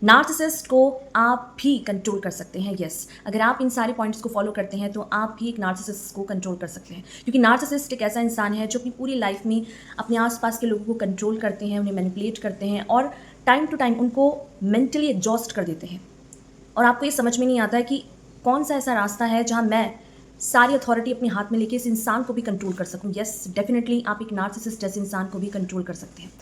Narcissist को आप भी कंट्रोल कर सकते हैं। यस, अगर आप इन सारे पॉइंट्स को फॉलो करते हैं तो आप भी एक नार्सिसिस्ट को कंट्रोल कर सकते हैं, क्योंकि नार्सिसिस्ट एक ऐसा इंसान है जो अपनी पूरी लाइफ में अपने आसपास के लोगों को कंट्रोल करते हैं, उन्हें मैनिपुलेट करते हैं और टाइम टू टाइम उनको मेंटली एग्जॉस्ट कर देते हैं। और आपको ये समझ में नहीं आता है कि कौन सा ऐसा रास्ता है जहाँ मैं सारी अथॉरिटी अपने हाथ में लेके इस इंसान को भी कंट्रोल कर सकूं। यस, डेफिनेटली आप एक नार्सिसिस्ट जैसे इंसान को भी कंट्रोल कर सकते हैं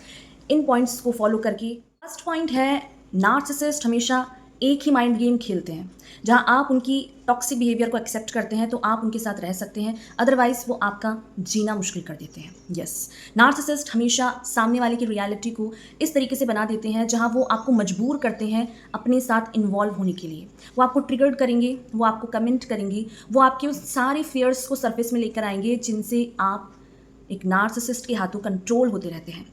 इन पॉइंट्स को फॉलो करके। फर्स्ट पॉइंट है, नार्सिसिस्ट हमेशा एक ही माइंड गेम खेलते हैं। जहां आप उनकी टॉक्सिक बिहेवियर को एक्सेप्ट करते हैं तो आप उनके साथ रह सकते हैं, अदरवाइज वो आपका जीना मुश्किल कर देते हैं। यस, नार्सिसिस्ट हमेशा सामने वाले की रियलिटी को इस तरीके से बना देते हैं जहां वो आपको मजबूर करते हैं अपने साथ इन्वॉल्व होने के लिए। वो आपको ट्रिगर्ड करेंगे, वो आपको कमेंट करेंगे, वो आपके उस सारे फियर्स को सरफेस में लेकर आएंगे जिनसे आप एक नार्सिसिस्ट के हाथों कंट्रोल होते रहते हैं।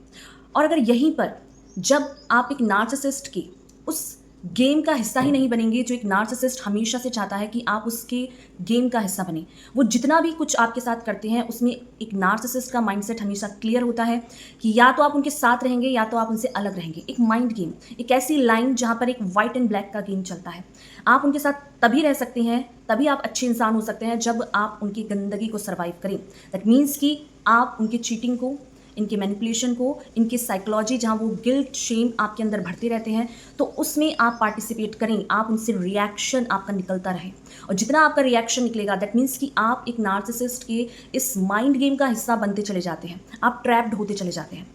और अगर यहीं पर जब आप एक नार्सिसिस्ट के उस गेम का हिस्सा ही नहीं बनेंगे जो एक नार्सिसिस्ट हमेशा से चाहता है कि आप उसके गेम का हिस्सा बने, वो जितना भी कुछ आपके साथ करते हैं उसमें एक नार्सिसिस्ट का माइंडसेट हमेशा क्लियर होता है कि या तो आप उनके साथ रहेंगे या तो आप उनसे अलग रहेंगे। एक माइंड गेम, एक ऐसी लाइन जहाँ पर एक वाइट एंड ब्लैक का गेम चलता है। आप उनके साथ तभी रह सकते हैं, तभी आप अच्छे इंसान हो सकते हैं जब आप उनकी गंदगी को सर्वाइव करें। दैट मीन्स कि आप उनकी चीटिंग को, इनके मैनिपुलेशन को, इनकी साइकोलॉजी जहाँ वो गिल्ट शेम आपके अंदर भरते रहते हैं, तो उसमें आप पार्टिसिपेट करें, आप उनसे रिएक्शन आपका निकलता रहे। और जितना आपका रिएक्शन निकलेगा दैट मीन्स कि आप एक नार्सिसिस्ट के इस माइंड गेम का हिस्सा बनते चले जाते हैं, आप ट्रैप्ड होते चले जाते हैं।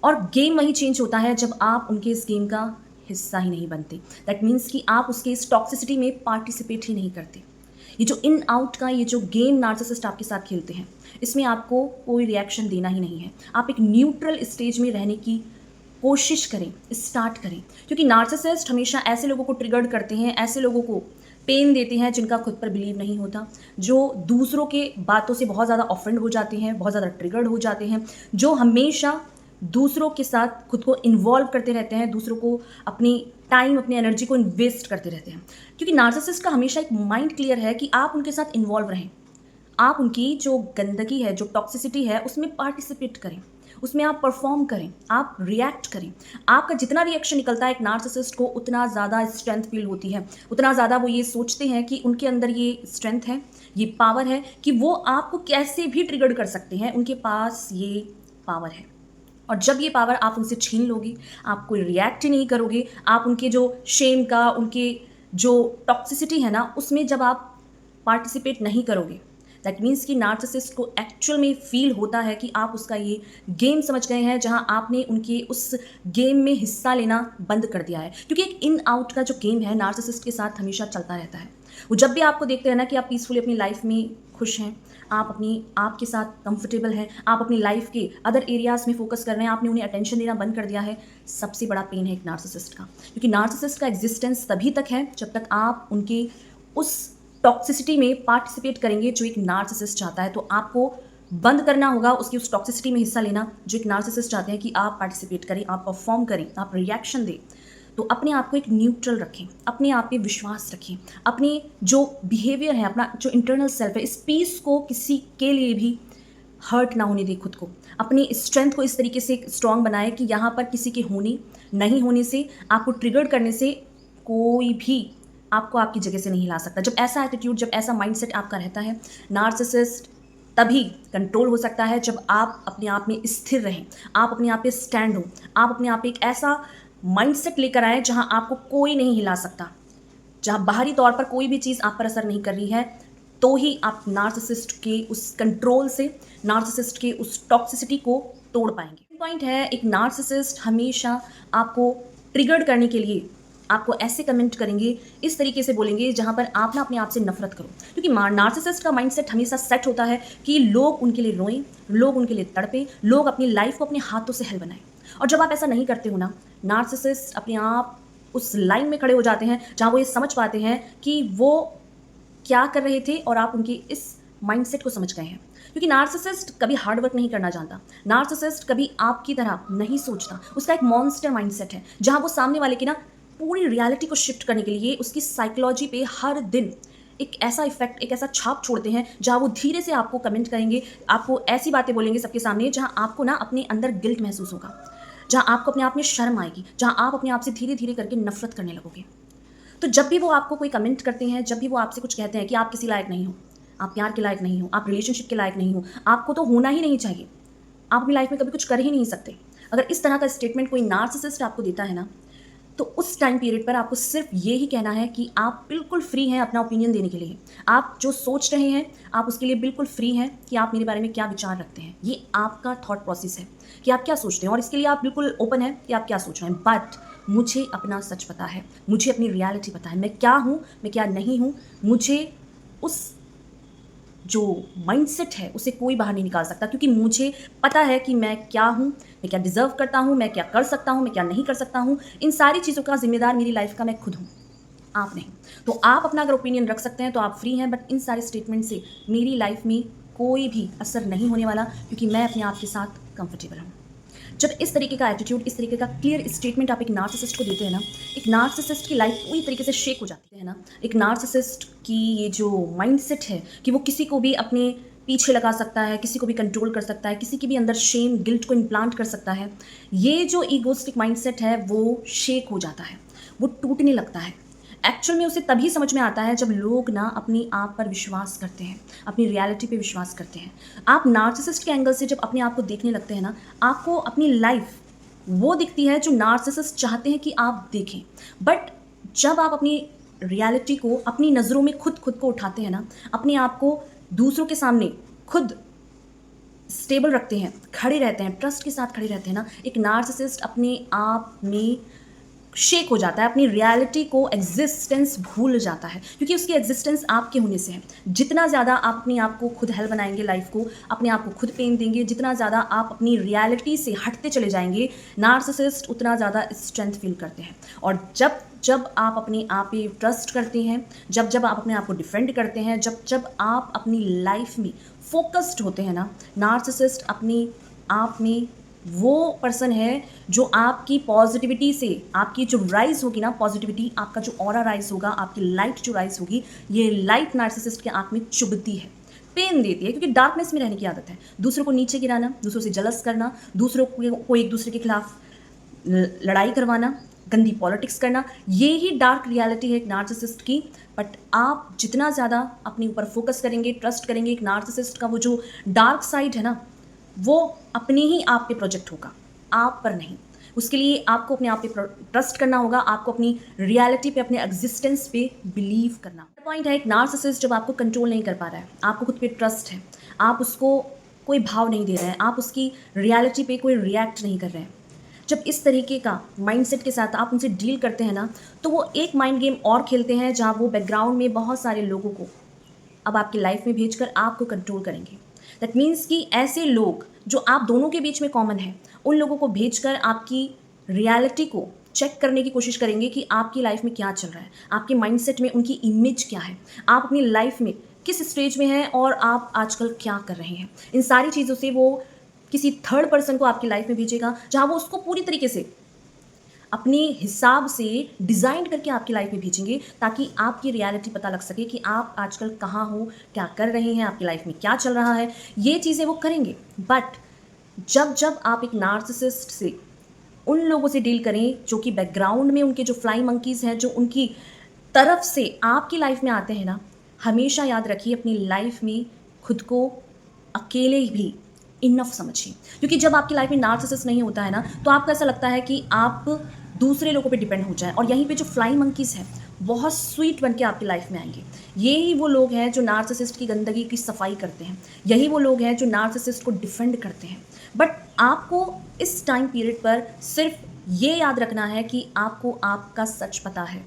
और गेम वही चेंज होता है जब आप उनके इस गेम का हिस्सा ही नहीं बनते। दैट मीन्स कि आप उसके इस टॉक्सिसिटी में पार्टिसिपेट ही नहीं करते। ये जो इन आउट का ये जो गेम नार्सिसिस्ट आपके साथ खेलते हैं, इसमें आपको कोई रिएक्शन देना ही नहीं है। आप एक न्यूट्रल स्टेज में रहने की कोशिश करें, स्टार्ट करें, क्योंकि नार्सिसिस्ट हमेशा ऐसे लोगों को ट्रिगर करते हैं, ऐसे लोगों को पेन देते हैं जिनका खुद पर बिलीव नहीं होता, जो दूसरों के बातों से बहुत ज़्यादा ऑफेंड हो जाते हैं, बहुत ज़्यादा ट्रिगर्ड हो जाते हैं, जो हमेशा दूसरों के साथ खुद को इन्वॉल्व करते रहते हैं, दूसरों को अपनी टाइम, अपनी एनर्जी को इन्वेस्ट करते रहते हैं। क्योंकि नार्सिसिस्ट का हमेशा एक माइंड क्लियर है कि आप उनके साथ इन्वॉल्व रहें, आप उनकी जो गंदगी है, जो टॉक्सिसिटी है, उसमें पार्टिसिपेट करें, उसमें आप परफॉर्म करें, आप रिएक्ट करें। आपका जितना रिएक्शन निकलता है एक नार्सिसिस्ट को उतना ज़्यादा स्ट्रेंथ फील होती है, उतना ज़्यादा वो ये सोचते हैं कि उनके अंदर ये स्ट्रेंथ है, ये पावर है कि वो आपको कैसे भी ट्रिगर कर सकते हैं, उनके पास ये पावर है। और जब ये पावर आप उनसे छीन लोगे, आप कोई रिएक्ट ही नहीं करोगे, आप उनके जो शेम का, उनके जो टॉक्सिसिटी है ना, उसमें जब आप पार्टिसिपेट नहीं करोगे, दैट मीन्स कि नार्सिसिस्ट को एक्चुअल में फील होता है कि आप उसका ये गेम समझ गए हैं जहां आपने उनके उस गेम में हिस्सा लेना बंद कर दिया है। क्योंकि एक इन आउट का जो गेम है नार्सिसिस्ट के साथ हमेशा चलता रहता है। वो जब भी आपको देखते हैं ना कि आप पीसफुली अपनी लाइफ में खुश हैं, आप अपनी आप के साथ कंफर्टेबल हैं, आप अपनी लाइफ के अदर एरियाज में फोकस कर रहे हैं, आपने उन्हें अटेंशन देना बंद कर दिया है, सबसे बड़ा पेन है एक नार्सिसिस्ट का। क्योंकि नार्सिसिस्ट का एग्जिस्टेंस तभी तक है जब तक आप उनके उस टॉक्सिसिटी में पार्टिसिपेट करेंगे जो एक नार्सिसिस्ट चाहता है। तो आपको बंद करना होगा उसकी उस टॉक्सिसिटी में हिस्सा लेना जो एक नार्सिसिस्ट चाहते हैं कि आप पार्टिसिपेट करें, आप परफॉर्म करें, आप रिएक्शन दें। तो अपने आप को एक न्यूट्रल रखें, अपने आप पे विश्वास रखें, अपने जो बिहेवियर है, अपना जो इंटरनल सेल्फ है, इस पीस को किसी के लिए भी हर्ट ना होने दें। खुद को, अपनी स्ट्रेंथ को इस तरीके से स्ट्रांग बनाए कि यहाँ पर किसी के होने नहीं होने से, आपको ट्रिगर करने से कोई भी आपको आपकी जगह से नहीं हिला सकता। जब ऐसा एटीट्यूड, जब ऐसा माइंडसेट आपका रहता है, नार्सिसिस्ट तभी कंट्रोल हो सकता है जब आप अपने आप में स्थिर रहें, आप अपने आप पे स्टैंड हो, आप अपने आप पे एक ऐसा माइंडसेट लेकर आए जहां आपको कोई नहीं हिला सकता, जहां बाहरी तौर पर कोई भी चीज़ आप पर असर नहीं कर रही है, तो ही आप नार्सिसिस्ट के उस कंट्रोल से, नार्सिसिस्ट के उस टॉक्सिसिटी को तोड़ पाएंगे। पॉइंट है, एक नार्सिसिस्ट हमेशा आपको ट्रिगर्ड करने के लिए आपको ऐसे कमेंट करेंगे, इस तरीके से बोलेंगे जहां पर आप ना अपने आप से नफरत करो। क्योंकि नार्सिसिस्ट का माइंडसेट हमेशा सेट होता है कि लोग उनके लिए रोएं, लोग उनके लिए तड़पें, लोग अपनी लाइफ को अपने हाथों से हल बनाएं। और जब आप ऐसा नहीं करते हो ना, नार्सिसिस्ट अपने आप उस लाइन में खड़े हो जाते हैं जहां वो ये समझ पाते हैं कि वो क्या कर रहे थे और आप उनके इस माइंडसेट को समझ गए हैं। क्योंकि नार्सिसिस्ट कभी हार्डवर्क नहीं करना जानता, नार्सिसिस्ट कभी आपकी तरह नहीं सोचता, उसका एक मॉन्स्टर माइंडसेट है जहां वो सामने वाले की ना पूरी रियलिटी को शिफ्ट करने के लिए उसकी साइकोलॉजी पे हर दिन एक ऐसा इफेक्ट, एक ऐसा छाप छोड़ते हैं जहां वो धीरे से आपको कमेंट करेंगे, आपको ऐसी बातें बोलेंगे सबके सामने जहां आपको ना अपने अंदर गिल्ट महसूस होगा। जहाँ आपको अपने आप में शर्म आएगी, जहाँ आप अपने आप से धीरे धीरे करके नफरत करने लगोगे। तो जब भी वो आपको कोई कमेंट करते हैं, जब भी वो आपसे कुछ कहते हैं कि आप किसी लायक नहीं हो, आप प्यार के लायक नहीं हो, आप रिलेशनशिप के लायक नहीं हो, आपको तो होना ही नहीं चाहिए, आप अपनी लाइफ में कभी कुछ कर ही नहीं सकते, अगर इस तरह का स्टेटमेंट कोई नार्सिसिस्ट आपको देता है ना, तो उस टाइम पीरियड पर आपको सिर्फ ये ही कहना है कि आप बिल्कुल फ्री हैं अपना ओपिनियन देने के लिए। आप जो सोच रहे हैं, आप उसके लिए बिल्कुल फ्री हैं कि आप मेरे बारे में क्या विचार रखते हैं। ये आपका थॉट प्रोसेस है कि आप क्या सोचते हैं और इसके लिए आप बिल्कुल ओपन हैं कि आप क्या सोच रहे हैं। बट मुझे अपना सच पता है, मुझे अपनी रियलिटी पता है, मैं क्या हूँ, मैं क्या नहीं हूँ। मुझे उस जो माइंडसेट है उसे कोई बाहर नहीं निकाल सकता, क्योंकि मुझे पता है कि मैं क्या हूँ, मैं क्या डिज़र्व करता हूँ, मैं क्या कर सकता हूँ, मैं क्या नहीं कर सकता हूँ। इन सारी चीज़ों का जिम्मेदार मेरी लाइफ का मैं खुद हूँ, आप नहीं। तो आप अपना अगर ओपिनियन रख सकते हैं तो आप फ्री हैं, बट इन सारे स्टेटमेंट से मेरी लाइफ में कोई भी असर नहीं होने वाला, क्योंकि मैं अपने आप के साथ कंफर्टेबल हूँ। जब इस तरीके का एटीट्यूड, इस तरीके का क्लियर स्टेटमेंट आप एक नार्सिसिस्ट को देते हैं ना, एक नार्सिसिस्ट की लाइफ पूरी तरीके से शेक हो जाती है ना। एक नार्सिसिस्ट की ये जो माइंडसेट है कि वो किसी को भी अपने पीछे लगा सकता है, किसी को भी कंट्रोल कर सकता है, किसी के भी अंदर शेम गिल्ट को इम्प्लांट कर सकता है, ये जो ईगोस्टिक माइंडसेट है वो शेक हो जाता है, वो टूटने लगता है। एक्चुअल में उसे तभी समझ में आता है जब लोग ना अपनी आप पर विश्वास करते हैं, अपनी रियलिटी पे विश्वास करते हैं। आप नार्सिसिस्ट के एंगल से जब अपने आप को देखने लगते हैं ना, आपको अपनी लाइफ वो दिखती है जो नार्सिसिस्ट चाहते हैं कि आप देखें। बट जब आप अपनी रियलिटी को अपनी नज़रों में खुद खुद को उठाते हैं ना, अपने आप को दूसरों के सामने खुद स्टेबल रखते हैं, खड़े रहते हैं, ट्रस्ट के साथ खड़े रहते हैं ना, एक नार्सिसिस्ट अपने आप में शेक हो जाता है, अपनी रियलिटी को एग्जिस्टेंस भूल जाता है, क्योंकि उसकी एग्जिस्टेंस आपके होने से है। जितना ज़्यादा आप अपने आप को खुद हेल बनाएंगे, लाइफ को अपने आप को खुद पेन देंगे, जितना ज़्यादा आप अपनी रियलिटी से हटते चले जाएंगे, नार्सिसिस्ट उतना ज़्यादा स्ट्रेंथ फील करते हैं। और जब जब आप अपने आप पे ट्रस्ट करते हैं, जब जब आप अपने आप को डिफेंड करते हैं, जब जब आप अपनी लाइफ में फोकस्ड होते हैं ना, नार्सिसिस्ट अपनी आप में वो पर्सन है जो आपकी पॉजिटिविटी से, आपकी जो राइज होगी ना पॉजिटिविटी, आपका जो ऑरा राइज होगा, आपकी लाइट जो राइज होगी, ये लाइट नार्सिसिस्ट के आंख में चुभती है, पेन देती है, क्योंकि डार्कनेस में रहने की आदत है। दूसरों को नीचे गिराना, दूसरों से जलस करना, दूसरों को एक दूसरे के खिलाफ लड़ाई करवाना, गंदी पॉलिटिक्स करना, ये ही डार्क रियलिटी है एक नार्सिसिस्ट की। बट आप जितना ज़्यादा अपने ऊपर फोकस करेंगे, ट्रस्ट करेंगे, एक नार्सिसिस्ट का वो जो डार्क साइड है ना, वो अपने ही आप पे प्रोजेक्ट होगा, आप पर नहीं। उसके लिए आपको अपने आप पे ट्रस्ट करना होगा, आपको अपनी रियलिटी पे, अपने एग्जिस्टेंस पे बिलीव करना। पॉइंट है, एक नार्सिसिस्ट जब आपको कंट्रोल नहीं कर पा रहा है, आपको खुद पे ट्रस्ट है, आप उसको कोई भाव नहीं दे रहे हैं, आप उसकी रियलिटी पे कोई रिएक्ट नहीं कर रहे हैं, जब इस तरीके का माइंडसेट के साथ आप उनसे डील करते हैं ना, तो वो एक माइंड गेम और खेलते हैं, जहाँ वो बैकग्राउंड में बहुत सारे लोगों को अब आपकी लाइफ में भेजकर आपको कंट्रोल करेंगे। दैट मीन्स कि ऐसे लोग जो आप दोनों के बीच में कॉमन है, उन लोगों को भेजकर आपकी रियलिटी को चेक करने की कोशिश करेंगे कि आपकी लाइफ में क्या चल रहा है, आपके माइंडसेट में उनकी इमेज क्या है, आप अपनी लाइफ में किस स्टेज में हैं और आप आजकल क्या कर रहे हैं। इन सारी चीज़ों से वो किसी थर्ड पर्सन को आपकी लाइफ में भेजेगा, जहाँ वो उसको पूरी तरीके से अपने हिसाब से डिज़ाइन करके आपकी लाइफ में भेजेंगे, ताकि आपकी रियलिटी पता लग सके कि आप आजकल कहाँ हो, क्या कर रहे हैं, आपकी लाइफ में क्या चल रहा है। ये चीज़ें वो करेंगे। बट जब जब आप एक नार्सिसिस्ट से, उन लोगों से डील करें जो कि बैकग्राउंड में उनके जो फ्लाई मंकीज़ हैं, जो उनकी तरफ से आपकी लाइफ में आते हैं ना, हमेशा याद रखिए अपनी लाइफ में खुद को अकेले भी इनफ समझिए। क्योंकि जब आपकी लाइफ में नार्सिसिस्ट नहीं होता है ना, तो आपको ऐसा लगता है कि आप दूसरे लोगों पे डिपेंड हो जाए, और यहीं पे जो फ्लाई मंकीज़ हैं बहुत स्वीट बन के आपकी लाइफ में आएंगे। यही वो लोग हैं जो नार्सिसिस्ट की गंदगी की सफाई करते हैं, यही वो लोग हैं जो नार्सिसिस्ट को डिफेंड करते हैं। बट आपको इस टाइम पीरियड पर सिर्फ ये याद रखना है कि आपको आपका सच पता है।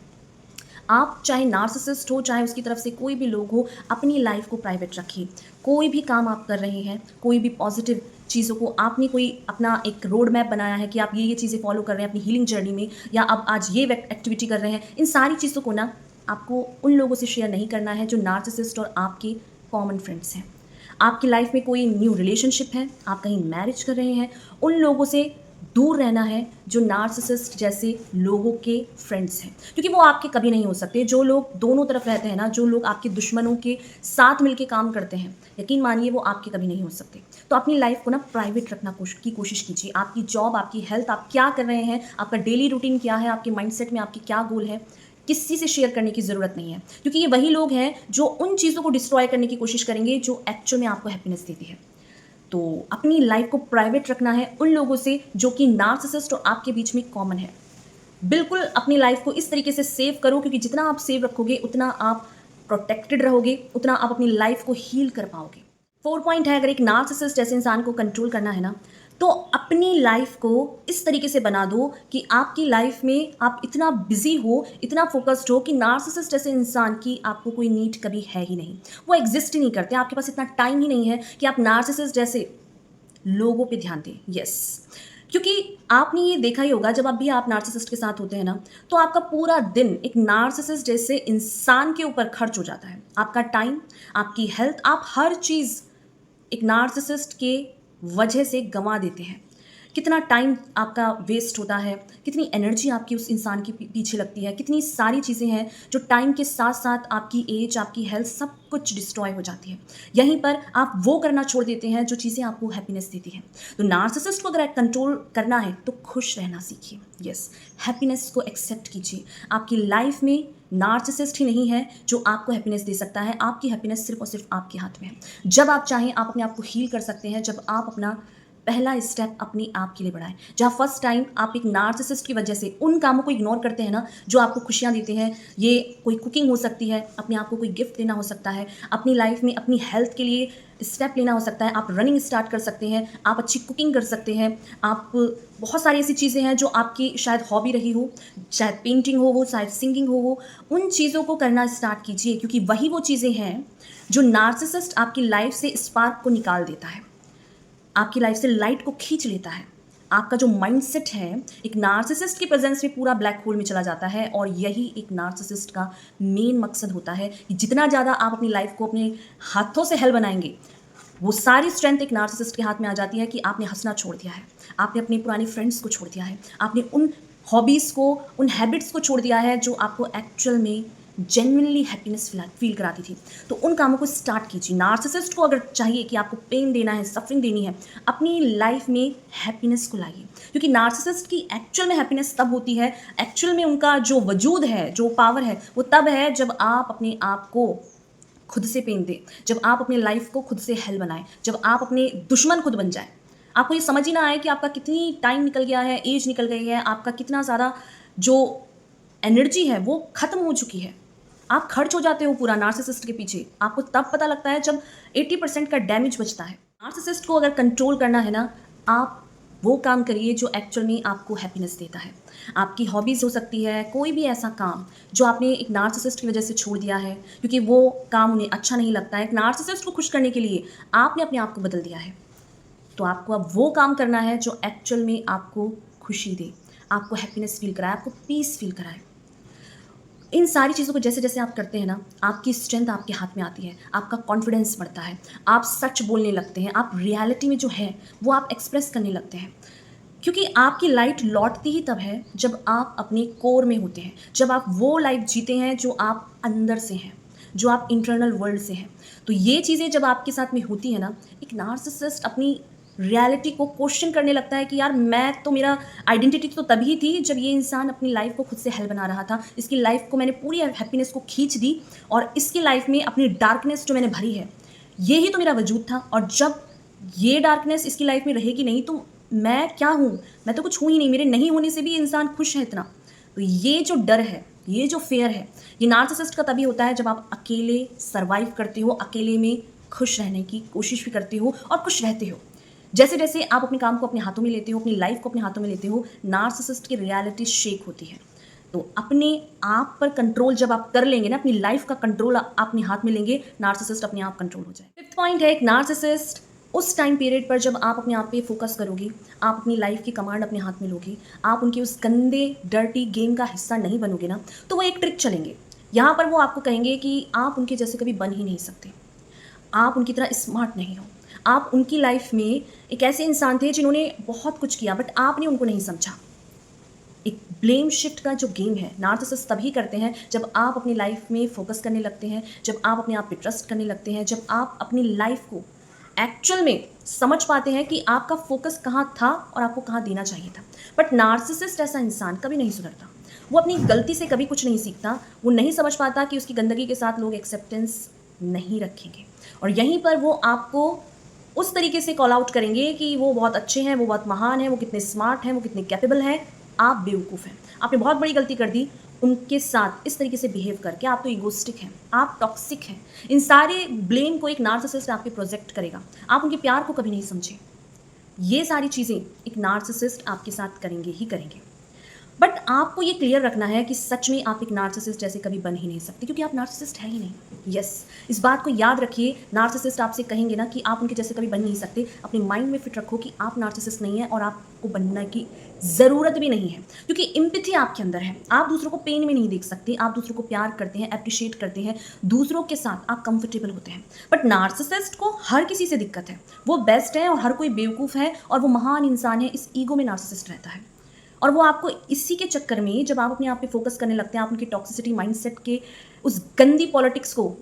आप चाहे नार्सिसिस्ट हो, चाहे उसकी तरफ से कोई भी लोग हो, अपनी लाइफ को प्राइवेट रखिए। कोई भी काम आप कर रहे हैं, कोई भी पॉजिटिव चीज़ों को आपने कोई अपना एक रोड मैप बनाया है कि आप ये चीज़ें फॉलो कर रहे हैं अपनी हीलिंग जर्नी में, या अब आज ये एक्टिविटी कर रहे हैं, इन सारी चीज़ों को ना आपको उन लोगों से शेयर नहीं करना है जो नार्सिसिस्ट और आपके कॉमन फ्रेंड्स हैं। आपकी लाइफ में कोई न्यू रिलेशनशिप है, आप कहीं मैरिज कर रहे हैं, उन लोगों से दूर रहना है जो नार्सिसिस्ट जैसे लोगों के फ्रेंड्स हैं, क्योंकि वो आपके कभी नहीं हो सकते। जो लोग दोनों तरफ रहते हैं ना, जो लोग आपके दुश्मनों के साथ मिलके काम करते हैं, यकीन मानिए वो आपके कभी नहीं हो सकते। तो अपनी लाइफ को ना प्राइवेट रखना की कोशिश कीजिए। आपकी जॉब, आपकी हेल्थ, आप क्या कर रहे हैं, आपका डेली रूटीन क्या है, आपके माइंडसेट में आपके क्या गोल है, किसी से शेयर करने की ज़रूरत नहीं है, क्योंकि ये वही लोग हैं जो उन चीज़ों को डिस्ट्रॉय करने की कोशिश करेंगे जो एक्चुअल में आपको हैप्पीनेस देती है। तो अपनी लाइफ को प्राइवेट रखना है उन लोगों से जो कि नार्सिसिस्ट और आपके बीच में कॉमन है। बिल्कुल अपनी लाइफ को इस तरीके से सेव करो, क्योंकि जितना आप सेव रखोगे उतना आप प्रोटेक्टेड रहोगे, उतना आप अपनी लाइफ को हील कर पाओगे। 4 पॉइंट है, अगर एक नार्सिसिस्ट जैसे इंसान को कंट्रोल करना है ना, तो अपनी लाइफ को इस तरीके से बना दो कि आपकी लाइफ में आप इतना बिजी हो, इतना फोकस्ड हो कि नार्सिसिस्ट जैसे इंसान की आपको कोई नीड कभी है ही नहीं। वो एग्जिस्ट ही नहीं करते, आपके पास इतना टाइम ही नहीं है कि आप नार्सिसिस्ट जैसे लोगों पे ध्यान दें। यस, क्योंकि आपने ये देखा ही होगा, जब भी आप नार्सिसिस्ट के साथ होते हैं ना, तो आपका पूरा दिन एक नार्सिसिस्ट जैसे इंसान के ऊपर खर्च हो जाता है। आपका टाइम, आपकी हेल्थ, आप हर चीज़ एक नार्सिसिस्ट के वजह से गंवा देते हैं। कितना टाइम आपका वेस्ट होता है, कितनी एनर्जी आपकी उस इंसान के पीछे लगती है, कितनी सारी चीज़ें हैं जो टाइम के साथ साथ आपकी एज, आपकी हेल्थ, सब कुछ डिस्ट्रॉय हो जाती है। यहीं पर आप वो करना छोड़ देते हैं जो चीज़ें आपको हैप्पीनेस देती हैं। तो नार्सिसिस्ट को अगर कंट्रोल करना है तो खुश रहना सीखिए। यस, हैप्पीनेस को एक्सेप्ट कीजिए। आपकी लाइफ में नार्सिसिस्ट ही नहीं है जो आपको हैप्पीनेस दे सकता है। आपकी हैप्पीनेस सिर्फ और सिर्फ आपके हाथ में है। जब आप चाहें आप अपने आप को हील कर सकते हैं, जब आप अपना पहला स्टेप अपने आप के लिए बढ़ाएं। जहाँ फर्स्ट टाइम आप एक नार्सिसिस्ट की वजह से उन कामों को इग्नोर करते हैं ना जो आपको खुशियाँ देते हैं, ये कोई कुकिंग हो सकती है, अपने आप को कोई गिफ्ट देना हो सकता है, अपनी लाइफ में अपनी हेल्थ के लिए स्टेप लेना हो सकता है, आप रनिंग स्टार्ट कर सकते हैं, आप अच्छी कुकिंग कर सकते हैं, आप बहुत सारी ऐसी चीज़ें हैं जो आपकी शायद हॉबी रही हो, शायद पेंटिंग हो वो, शायद सिंगिंग हो वो, उन चीज़ों को करना स्टार्ट कीजिए, क्योंकि वही वो चीज़ें हैं जो नार्सिसिस्ट आपकी लाइफ से स्पार्क को निकाल देता है, आपकी लाइफ से लाइट को खींच लेता है। आपका जो माइंडसेट है एक नार्सिसिस्ट की प्रेजेंस में पूरा ब्लैक होल में चला जाता है, और यही एक नार्सिसिस्ट का मेन मकसद होता है कि जितना ज़्यादा आप अपनी लाइफ को अपने हाथों से हेल बनाएंगे, वो सारी स्ट्रेंथ एक नार्सिसिस्ट के हाथ में आ जाती है कि आपने हंसना छोड़ दिया है, आपने अपने पुराने फ्रेंड्स को छोड़ दिया है, आपने उन हॉबीज़ को, उन हैबिट्स को छोड़ दिया है जो आपको एक्चुअल में जेन्युइनली हैप्पीनेस फील कराती थी। तो उन कामों को स्टार्ट कीजिए। नार्सिसिस्ट को अगर चाहिए कि आपको पेन देना है, सफरिंग देनी है, अपनी लाइफ में हैप्पीनेस को लाइए, क्योंकि नार्सिसिस्ट की एक्चुअल में हैप्पीनेस तब होती है, एक्चुअल में उनका जो वजूद है, जो पावर है, वो तब है जब आप अपने आप को खुद से पेन दें, जब आप अपने लाइफ को खुद से हेल बनाएं, जब आप अपने दुश्मन खुद बन जाएं। आपको ये समझ ही ना आए कि आपका कितनी टाइम निकल गया है, एज निकल गई है, आपका कितना ज़्यादा जो एनर्जी है वो खत्म हो चुकी है। आप खर्च हो जाते हो पूरा नार्सिसिस्ट के पीछे। आपको तब पता लगता है जब 80% का डैमेज बचता है। नार्सिसिस्ट को अगर कंट्रोल करना है ना, आप वो काम करिए जो एक्चुअल में आपको हैप्पीनेस देता है। आपकी हॉबीज़ हो सकती है, कोई भी ऐसा काम जो आपने एक नार्सिसिस्ट की वजह से छोड़ दिया है क्योंकि वो काम उन्हें अच्छा नहीं लगता है। एक नार्सिसिस्ट को खुश करने के लिए आपने अपने आप को बदल दिया है, तो आपको अब वो काम करना है जो एक्चुअल में आपको खुशी दे, आपको हैप्पीनेस फील कराए, आपको पीस फील कराए। इन सारी चीज़ों को जैसे जैसे आप करते हैं ना, आपकी स्ट्रेंथ आपके हाथ में आती है, आपका कॉन्फिडेंस बढ़ता है, आप सच बोलने लगते हैं, आप रियलिटी में जो है वो आप एक्सप्रेस करने लगते हैं, क्योंकि आपकी लाइट लौटती ही तब है जब आप अपने कोर में होते हैं, जब आप वो लाइफ जीते हैं जो आप अंदर से हैं, जो आप इंटरनल वर्ल्ड से हैं। तो ये चीज़ें जब आपके साथ में होती है ना, एक नार्सिसिस्ट अपनी रियलिटी को क्वेश्चन करने लगता है कि यार मैं तो, मेरा आइडेंटिटी तो तभी थी जब ये इंसान अपनी लाइफ को खुद से हेल बना रहा था, इसकी लाइफ को मैंने पूरी हैप्पीनेस को खींच दी और इसकी लाइफ में अपनी डार्कनेस जो मैंने भरी है, ये ही तो मेरा वजूद था। और जब ये डार्कनेस इसकी लाइफ में रहेगी नहीं तो मैं क्या हूँ, मैं तो कुछ हूँ ही नहीं, मेरे नहीं होने से भी इंसान खुश है इतना। तो ये जो डर है, ये जो फेयर है, ये नार्सिसिस्ट का तभी होता है जब आप अकेले सर्वाइव करते हो, अकेले में खुश रहने की कोशिश भी करते हो और खुश रहते हो। जैसे जैसे आप अपने काम को अपने हाथों में लेते हो, अपनी लाइफ को अपने हाथों में लेते हो, नार्सिसिस्ट की रियलिटी शेक होती है। तो अपने आप पर कंट्रोल जब आप कर लेंगे ना, अपनी लाइफ का कंट्रोल आप अपने हाथ में लेंगे, नार्सिसिस्ट अपने आप कंट्रोल हो जाए। 5th पॉइंट है, एक नार्सिसिस्ट उस टाइम पीरियड पर जब आप अपने आप पे फोकस करोगे, आप अपनी लाइफ की कमांड अपने हाथ में लोगे, आप उनके उस गंदे डर्टी गेम का हिस्सा नहीं बनोगे ना, तो वो एक ट्रिक चलेंगे। यहाँ पर वो आपको कहेंगे कि आप उनके जैसे कभी बन ही नहीं सकते, आप उनकी तरह स्मार्ट नहीं हो, आप उनकी लाइफ में एक ऐसे इंसान थे जिन्होंने बहुत कुछ किया, बट आपने उनको नहीं समझा। एक ब्लेम शिफ्ट का जो गेम है नार्सिसिस्ट तभी करते हैं जब आप अपनी लाइफ में फोकस करने लगते हैं, जब आप अपने आप पे ट्रस्ट करने लगते हैं, जब आप अपनी लाइफ को एक्चुअल में समझ पाते हैं कि आपका फोकस कहाँ था और आपको कहाँ देना चाहिए था। बट नार्सिसिस्ट ऐसा इंसान कभी नहीं सुधरता। वो अपनी गलती से कभी कुछ नहीं सीखता। वो नहीं समझ पाता कि उसकी गंदगी के साथ लोग एक्सेप्टेंस नहीं रखेंगे, और यहीं पर वो आपको उस तरीके से कॉल आउट करेंगे कि वो बहुत अच्छे हैं, वो बहुत महान हैं, वो कितने स्मार्ट हैं, वो कितने कैपेबल हैं। आप बेवकूफ़ हैं, आपने बहुत बड़ी गलती कर दी उनके साथ इस तरीके से बिहेव करके। आप तो ईगोस्टिक हैं, आप टॉक्सिक हैं। इन सारे ब्लेम को एक नार्सिसिस्ट आप पे प्रोजेक्ट करेगा। आप उनके प्यार को कभी नहीं समझे। ये सारी चीज़ें एक नार्सिसिस्ट आपके साथ करेंगे ही करेंगे। बट आपको ये क्लियर रखना है कि सच में आप एक नार्सिसिस्ट जैसे कभी बन ही नहीं सकते, क्योंकि आप नार्सिसिस्ट है ही नहीं। यस, इस बात को याद रखिए। नार्सिसिस्ट आपसे कहेंगे ना कि आप उनके जैसे कभी बन नहीं सकते, अपने माइंड में फिट रखो कि आप नार्सिसिस्ट नहीं है और आपको बनने की ज़रूरत भी नहीं है, क्योंकि एम्पैथी आपके अंदर है। आप दूसरों को पेन में नहीं देख सकते, आप दूसरों को प्यार करते हैं, अप्रिशिएट करते हैं, दूसरों के साथ आप कंफर्टेबल होते हैं। बट नार्सिसिस्ट को हर किसी से दिक्कत है। वो बेस्ट है और हर कोई बेवकूफ़ है और वो महान इंसान है। इस ईगो में नार्सिसिस्ट रहता है, और वो आपको इसी के चक्कर में जब आप अपने आप पे फोकस करने लगते हैं, आप उनकी टॉक्सिसिटी माइंडसेट के उस गंदी पॉलिटिक्स को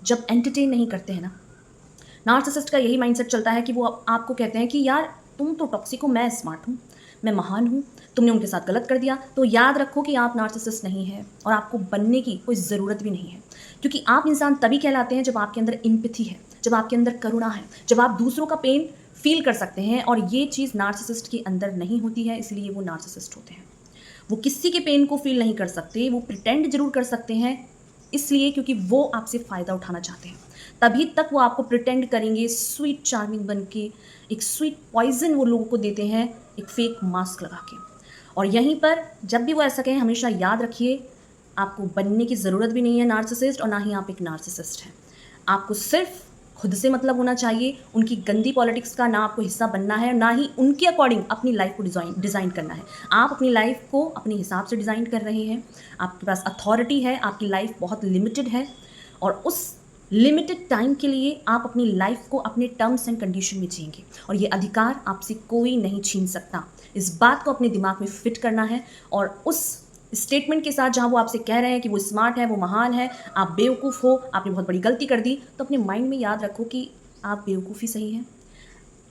जब एंटरटेन नहीं करते हैं ना, नार्सिसिस्ट का यही माइंडसेट चलता है कि वो आपको कहते हैं कि यार तुम तो टॉक्सिक हो, मैं स्मार्ट हूँ, मैं महान हूँ, तुमने उनके साथ गलत कर दिया। तो याद रखो कि आप नार्सिसिस्ट नहीं है और आपको बनने की कोई ज़रूरत भी नहीं है, क्योंकि आप इंसान तभी कहलाते हैं जब आपके अंदर एम्पैथी है, जब आपके अंदर करुणा है, जब आप दूसरों का पेन फील कर सकते हैं। और ये चीज़ नार्सिसिस्ट के अंदर नहीं होती है, इसलिए वो नार्सिसिस्ट होते हैं। वो किसी के पेन को फील नहीं कर सकते, वो प्रिटेंड जरूर कर सकते हैं, इसलिए क्योंकि वो आपसे फ़ायदा उठाना चाहते हैं। तभी तक वो आपको प्रिटेंड करेंगे स्वीट चार्मिंग बन के। एक स्वीट पॉइजन वो लोगों को देते हैं एक फेक मास्क लगा के। और यहीं पर जब भी वो ऐसा कहें, हमेशा याद रखिए आपको बनने की ज़रूरत भी नहीं है नार्सिसिस्ट, और ना ही आप एक नार्सिसिस्ट हैं। आपको सिर्फ खुद से मतलब होना चाहिए। उनकी गंदी पॉलिटिक्स का ना आपको हिस्सा बनना है, ना ही उनके अकॉर्डिंग अपनी लाइफ को डिज़ाइन करना है। आप अपनी लाइफ को अपने हिसाब से डिज़ाइन कर रहे हैं। आपके पास अथॉरिटी है, आपकी लाइफ बहुत लिमिटेड है, और उस लिमिटेड टाइम के लिए आप अपनी लाइफ को अपने टर्म्स एंड कंडीशन में जिएंगे, और ये अधिकार आपसे कोई नहीं छीन सकता। इस बात को अपने दिमाग में फिट करना है, और उस स्टेटमेंट के साथ जहाँ वो आपसे कह रहे हैं कि वो स्मार्ट है, वो महान है, आप बेवकूफ़ हो, आपने बहुत बड़ी गलती कर दी, तो अपने माइंड में याद रखो कि आप बेवकूफ़ी सही हैं,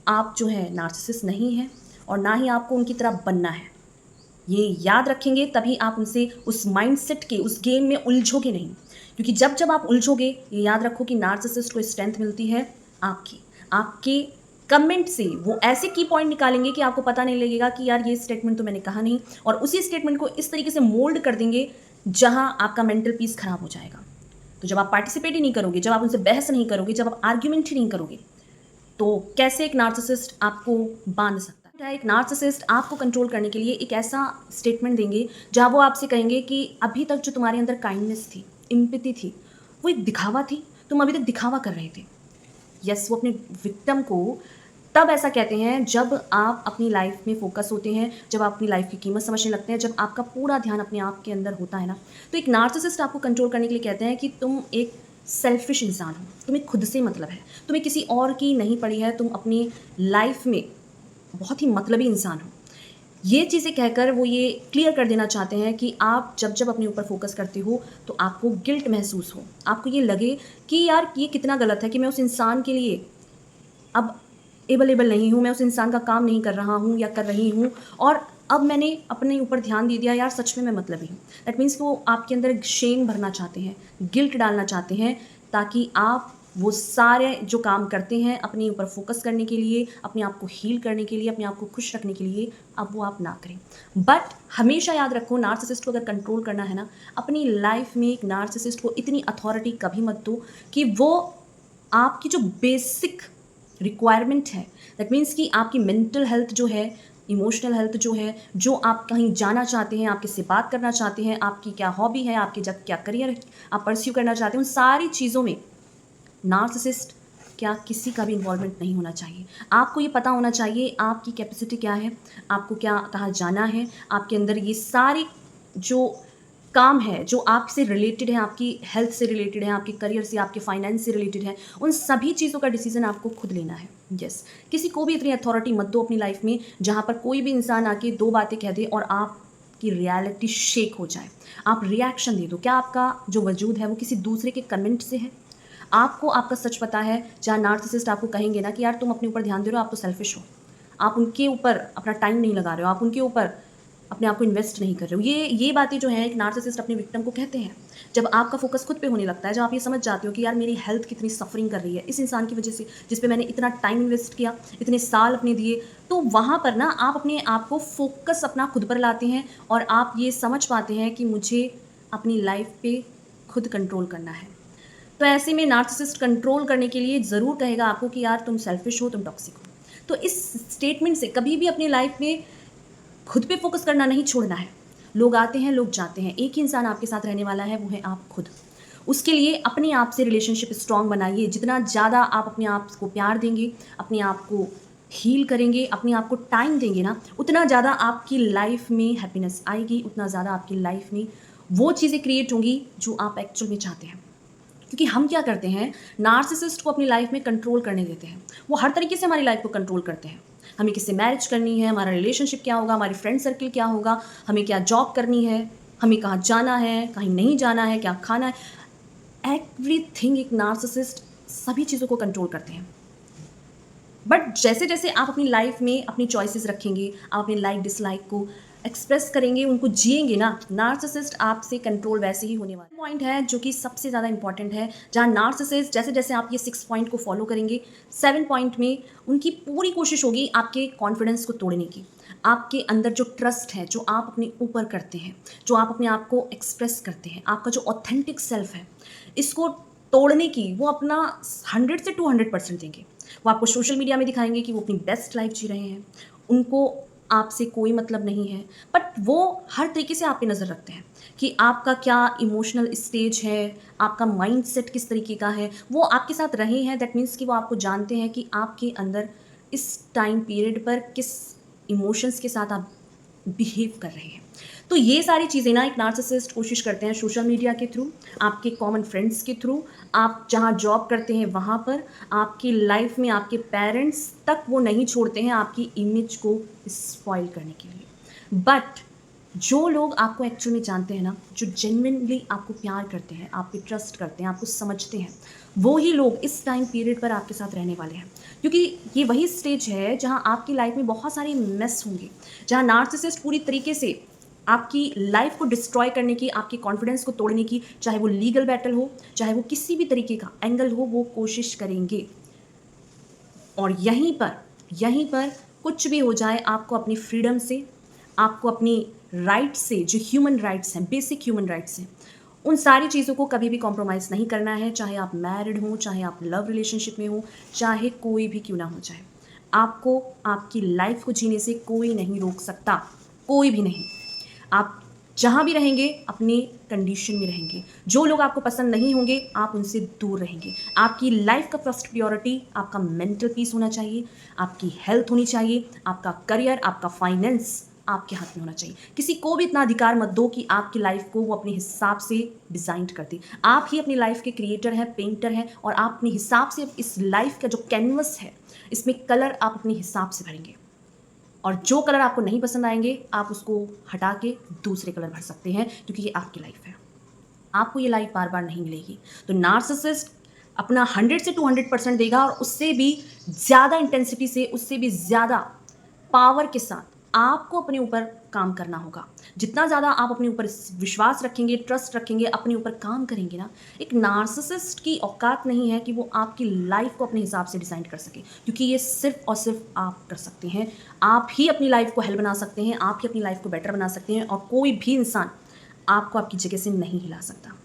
आप जो है नार्सिसिस्ट नहीं हैं, और ना ही आपको उनकी तरह बनना है। ये याद रखेंगे तभी आप उनसे उस माइंडसेट के उस गेम में उलझोगे नहीं, क्योंकि जब जब आप उलझोगे, ये याद रखो कि नार्सिसिस्ट को स्ट्रेंथ मिलती है आपके कमेंट से। वो ऐसे की पॉइंट निकालेंगे कि आपको पता नहीं लगेगा कि यार ये स्टेटमेंट तो मैंने कहा नहीं, और उसी स्टेटमेंट को इस तरीके से मोल्ड कर देंगे जहां आपका मेंटल पीस खराब हो जाएगा। तो जब आप पार्टिसिपेट ही नहीं करोगे, जब आप उनसे बहस नहीं करोगे, जब आप आर्ग्यूमेंट ही नहीं करोगे, तो कैसे एक नार्सिसिस्ट आपको बांध सकता है। एक नार्सिसिस्ट आपको कंट्रोल करने के लिए एक ऐसा स्टेटमेंट देंगे जहां वो आपसे कहेंगे कि अभी तक जो तुम्हारे अंदर काइंडनेस थी, एम्पैथी थी, वो एक दिखावा थी, तुम अभी तक दिखावा कर रहे थे। यस, वो अपने विक्टिम को तब ऐसा कहते हैं जब आप अपनी लाइफ में फोकस होते हैं, जब आप अपनी लाइफ की कीमत समझने लगते हैं, जब आपका पूरा ध्यान अपने आप के अंदर होता है ना। तो एक नार्सिसिस्ट आपको कंट्रोल करने के लिए कहते हैं कि तुम एक सेल्फिश इंसान हो, तुम्हें खुद से मतलब है, तुम्हें किसी और की नहीं पड़ी है, तुम अपनी लाइफ में बहुत ही मतलबी इंसान हो। ये चीज़ें कहकर वो ये क्लियर कर देना चाहते हैं कि आप जब जब अपने ऊपर फोकस करते हो तो आपको गिल्ट महसूस हो, आपको ये लगे कि यार ये कितना गलत है कि मैं उस इंसान के लिए अब एबल नहीं हूँ, मैं उस इंसान का काम नहीं कर रहा हूँ या कर रही हूँ, और अब मैंने अपने ऊपर ध्यान दे दिया, यार सच में मैं मतलबी हूँ। दैट मीन्स कि वो आपके अंदर शेम भरना चाहते हैं, गिल्ट डालना चाहते हैं, ताकि आप वो सारे जो काम करते हैं अपने ऊपर फोकस करने के लिए, अपने आप को हील करने के लिए, अपने आप को खुश रखने के लिए, अब वो आप ना करें। बट हमेशा याद रखो, नार्सिसिस्ट को अगर कंट्रोल करना है ना, अपनी लाइफ में एक नार्सिसिस्ट को इतनी अथॉरिटी कभी मत दो कि वो आपकी जो बेसिक रिक्वायरमेंट है, दैट मीन्स कि आपकी मेंटल हेल्थ जो है, इमोशनल हेल्थ जो है, जो आप कहीं जाना चाहते हैं, आप किससे बात करना चाहते हैं, आपकी क्या हॉबी है, आपकी जब क्या करियर आप परस्यू करना चाहते हैं, उन सारी चीज़ों में नार्सिसिस्ट क्या किसी का भी इन्वॉल्वमेंट नहीं होना चाहिए। आपको ये पता होना चाहिए आपकी कैपेसिटी क्या है, आपको क्या कहाँ जाना है, आपके अंदर ये सारी जो काम है जो आपसे रिलेटेड है, आपकी हेल्थ से रिलेटेड है, आपके करियर से, आपके फाइनेंस से रिलेटेड है, उन सभी चीज़ों का डिसीजन आपको खुद लेना है। यस, किसी को भी इतनी अथॉरिटी मत दो अपनी लाइफ में जहाँ पर कोई भी इंसान आके दो बातें कह दे और आपकी रियलिटी शेक हो जाए, आप रिएक्शन दे दो। क्या आपका जो वजूद है वो किसी दूसरे के कमेंट से है? आपको आपका सच पता है। जहाँ नार्सिसिस्ट आपको कहेंगे ना कि यार तुम अपने ऊपर ध्यान दे रहे हो, आप तो सेल्फिश हो, आप उनके ऊपर अपना टाइम नहीं लगा रहे हो, आप उनके ऊपर अपने आप को इन्वेस्ट नहीं कर रहे हो। ये बातें जो हैं एक नार्सिसिस्ट अपने विक्टिम को कहते हैं। जब आपका फोकस खुद पे होने लगता है, जब आप ये समझ जाते हो कि यार मेरी हेल्थ कितनी सफरिंग कर रही है इस इंसान की वजह से, जिस पे मैंने इतना टाइम इन्वेस्ट किया, इतने साल अपने दिए, तो वहाँ पर ना आप अपने आप को फोकस अपना खुद पर लाते हैं और आप ये समझ पाते हैं कि मुझे अपनी लाइफ पे खुद कंट्रोल करना है। तो ऐसे में नार्सिसिस्ट कंट्रोल करने के लिए ज़रूर कहेगा आपको कि यार तुम सेल्फिश हो, तुम टॉक्सिक हो। तो इस स्टेटमेंट से कभी भी अपनी लाइफ में खुद पे फोकस करना नहीं छोड़ना है। लोग आते हैं, लोग जाते हैं, एक ही इंसान आपके साथ रहने वाला है, वो है आप खुद। उसके लिए अपने आप से रिलेशनशिप स्ट्रॉन्ग बनाइए। जितना ज़्यादा आप अपने आप को प्यार देंगे, अपने आप को हील करेंगे, अपने आप को टाइम देंगे ना, उतना ज़्यादा आपकी लाइफ में हैप्पीनेस आएगी, उतना ज़्यादा आपकी लाइफ में वो चीज़ें क्रिएट होंगी जो आप एक्चुअल में चाहते हैं। क्योंकि हम क्या करते हैं, नार्सिसिस्ट को अपनी लाइफ में कंट्रोल करने देते हैं। वो हर तरीके से हमारी लाइफ को कंट्रोल करते हैं। हमें किससे मैरिज करनी है, हमारा रिलेशनशिप क्या होगा, हमारी फ्रेंड सर्कल क्या होगा, हमें क्या जॉब करनी है, हमें कहाँ जाना है, कहीं नहीं जाना है, क्या खाना है, एवरीथिंग एक नार्सिसिस्ट सभी चीज़ों को कंट्रोल करते हैं। बट जैसे जैसे आप अपनी लाइफ में अपनी चॉइसेस रखेंगे, आप अपने लाइक डिसलाइक को एक्सप्रेस करेंगे, उनको जिएंगे ना, नार्सिसिस्ट आपसे कंट्रोल वैसे ही होने वाला पॉइंट है जो कि सबसे ज़्यादा इंपॉर्टेंट है। जहाँ नार्सिसिस्ट जैसे जैसे आप ये 6 पॉइंट को फॉलो करेंगे, 7 पॉइंट में उनकी पूरी कोशिश होगी आपके कॉन्फिडेंस को तोड़ने की, आपके अंदर जो ट्रस्ट है, जो आप अपने ऊपर करते हैं, जो आप अपने आप को एक्सप्रेस करते हैं, आपका जो ऑथेंटिक सेल्फ है, इसको तोड़ने की वो अपना 100 से 200% देंगे। वो आपको सोशल मीडिया में दिखाएंगे कि वो अपनी बेस्ट लाइफ जी रहे हैं, उनको आपसे कोई मतलब नहीं है, बट वो हर तरीके से आप पे नज़र रखते हैं कि आपका क्या इमोशनल स्टेज है, आपका माइंडसेट किस तरीके का है। वो आपके साथ रहे हैं, दैट मीन्स कि वो आपको जानते हैं कि आपके अंदर इस टाइम पीरियड पर किस इमोशंस के साथ आप बिहेव कर रहे हैं। तो ये सारी चीज़ें ना एक नार्सिसिस्ट कोशिश करते हैं सोशल मीडिया के थ्रू, आपके कॉमन फ्रेंड्स के थ्रू, आप जहाँ जॉब करते हैं वहाँ पर, आपकी लाइफ में आपके पेरेंट्स तक वो नहीं छोड़ते हैं आपकी इमेज को स्पॉइल करने के लिए। बट जो लोग आपको एक्चुअल में जानते हैं ना, जो जेन्युइनली आपको प्यार करते हैं, आप पे ट्रस्ट करते हैं, आपको समझते हैं, वो ही लोग इस टाइम पीरियड पर आपके साथ रहने वाले हैं। क्योंकि ये वही स्टेज है जहाँ आपकी लाइफ में बहुत सारे मेस होंगे, जहाँ नार्सिसिस्ट पूरी तरीके से आपकी लाइफ को डिस्ट्रॉय करने की, आपके कॉन्फिडेंस को तोड़ने की, चाहे वो लीगल बैटल हो, चाहे वो किसी भी तरीके का एंगल हो, वो कोशिश करेंगे। और यहीं पर कुछ भी हो जाए, आपको अपनी फ्रीडम से, आपको अपनी राइट से, जो ह्यूमन राइट्स हैं, बेसिक ह्यूमन राइट्स हैं, उन सारी चीज़ों को कभी भी कॉम्प्रोमाइज़ नहीं करना है। चाहे आप मैरिड हो, चाहे आप लव रिलेशनशिप में हो, चाहे कोई भी क्यों ना हो जाए, आपको आपकी लाइफ को जीने से कोई नहीं रोक सकता, कोई भी नहीं। आप जहाँ भी रहेंगे अपनी कंडीशन में रहेंगे। जो लोग आपको पसंद नहीं होंगे आप उनसे दूर रहेंगे। आपकी लाइफ का फर्स्ट प्रायोरिटी आपका मेंटल पीस होना चाहिए, आपकी हेल्थ होनी चाहिए, आपका करियर, आपका फाइनेंस आपके हाथ में होना चाहिए। किसी को भी इतना अधिकार मत दो कि आपकी लाइफ को वो अपने हिसाब से डिज़ाइन कर दे। आप ही अपनी लाइफ के क्रिएटर हैं, पेंटर हैं, और आप अपने हिसाब से इस लाइफ का जो कैनवस है, इसमें कलर आप अपने हिसाब से भरेंगे। और जो कलर आपको नहीं पसंद आएंगे आप उसको हटा के दूसरे कलर भर सकते हैं, क्योंकि ये आपकी लाइफ है, आपको ये लाइफ बार बार नहीं मिलेगी। तो नार्सिसिस्ट अपना 100 से 200% देगा, और उससे भी ज़्यादा इंटेंसिटी से, उससे भी ज़्यादा पावर के साथ आपको अपने ऊपर काम करना होगा। जितना ज़्यादा आप अपने ऊपर विश्वास रखेंगे, ट्रस्ट रखेंगे, अपने ऊपर काम करेंगे ना, एक नार्सिसिस्ट की औकात नहीं है कि वो आपकी लाइफ को अपने हिसाब से डिज़ाइन कर सके, क्योंकि ये सिर्फ और सिर्फ आप कर सकते हैं। आप ही अपनी लाइफ को हेल बना सकते हैं, आप ही अपनी लाइफ को बेटर बना सकते हैं, और कोई भी इंसान आपको आपकी जगह से नहीं हिला सकता।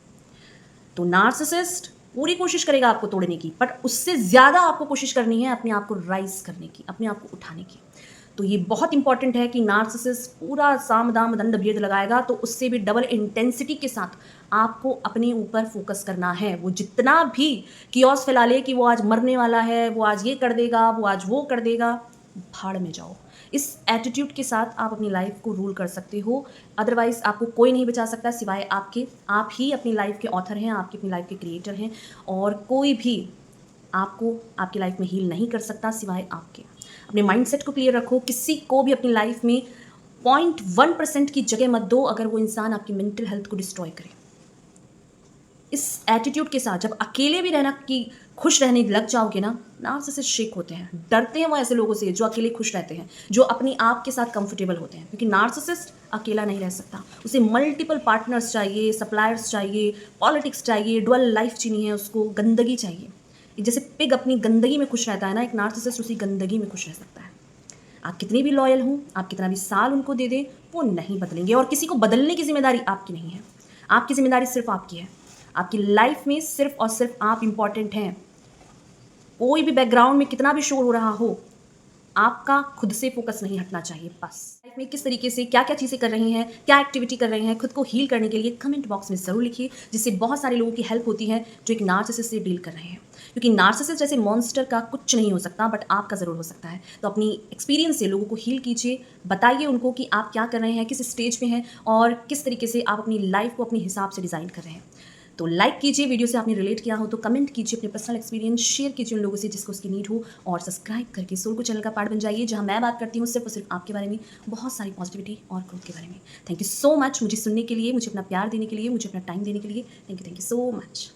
तो नार्सिसिस्ट पूरी कोशिश करेगा आपको तोड़ने की, बट उससे ज़्यादा आपको कोशिश करनी है अपने आप को राइज करने की, अपने आप को उठाने की। तो ये बहुत इंपॉर्टेंट है कि नार्सिसिस्ट पूरा साम दाम दंड भेद लगाएगा, तो उससे भी डबल इंटेंसिटी के साथ आपको अपने ऊपर फोकस करना है। वो जितना भी कियोस फैला ले कि वो आज मरने वाला है, वो आज ये कर देगा, वो आज वो कर देगा, भाड़ में जाओ। इस एटीट्यूड के साथ आप अपनी लाइफ को रूल कर सकते हो। अदरवाइज़ आपको कोई नहीं बचा सकता सिवाय आपके। आप ही अपनी लाइफ के ऑथर हैं, आप अपनी लाइफ के क्रिएटर हैं और कोई भी आपको आपकी लाइफ में हील नहीं कर सकता सिवाय आपके। अपने माइंडसेट को क्लियर रखो, किसी को भी अपनी लाइफ में 0.1% की जगह मत दो अगर वो इंसान आपकी मेंटल हेल्थ को डिस्ट्रॉय करे। इस एटीट्यूड के साथ जब अकेले भी रहना कि खुश रहने लग जाओगे ना, नार्सिसिस्ट शेक होते हैं, डरते हैं वो ऐसे लोगों से जो अकेले खुश रहते हैं, जो अपने आप के साथ कंफर्टेबल होते हैं, क्योंकि नार्सिसिस्ट अकेला नहीं रह सकता, उसे मल्टीपल पार्टनर्स चाहिए, सप्लायर्स चाहिए, पॉलिटिक्स चाहिए, डुअल लाइफ जीनी है उसको, गंदगी चाहिए। जैसे पिग अपनी गंदगी में खुश रहता है ना, एक नार्सिसिस्ट उसी गंदगी में खुश रह सकता है। आप कितने भी लॉयल हों, आप कितना भी साल उनको दे दें, वो नहीं बदलेंगे और किसी को बदलने की जिम्मेदारी आपकी नहीं है। आपकी जिम्मेदारी सिर्फ आपकी है। आपकी लाइफ में सिर्फ और सिर्फ आप इम्पॉर्टेंट हैं। कोई भी बैकग्राउंड में कितना भी शोर हो रहा हो, आपका खुद से फोकस नहीं हटना चाहिए बस। लाइफ में किस तरीके से क्या क्या चीज़ें कर रही हैं, क्या एक्टिविटी कर रहे हैं खुद को हील करने के लिए, कमेंट बॉक्स में ज़रूर लिखिए, जिससे बहुत सारे लोगों की हेल्प होती है जो एक नार्सिसिस्ट से डील कर रहे हैं। क्योंकि नार्सिसिस्ट जैसे मॉन्स्टर का कुछ नहीं हो सकता, बट आपका ज़रूर हो सकता है। तो अपनी एक्सपीरियंस से लोगों को हील कीजिए, बताइए उनको कि आप क्या कर रहे हैं, किस स्टेज पे हैं और किस तरीके से आप अपनी लाइफ को अपने हिसाब से डिज़ाइन कर रहे हैं। तो लाइक कीजिए, वीडियो से आपने रिलेट किया हो तो कमेंट कीजिए, अपने पर्सनल एक्सपीरियंस शेयर कीजिए उन लोगों से जिसको उसकी नीड हो, और सब्सक्राइब करके सोल को चैनल का पार्ट बन जाइए, जहां मैं बात करती हूँ सिर्फ और सिर्फ आपके बारे में, बहुत सारी पॉजिटिविटी और ग्रोथ के बारे में। थैंक यू सो मच मुझे सुनने के लिए, मुझे अपना प्यार देने के लिए, मुझे अपना टाइम देने के लिए। Thank you so much.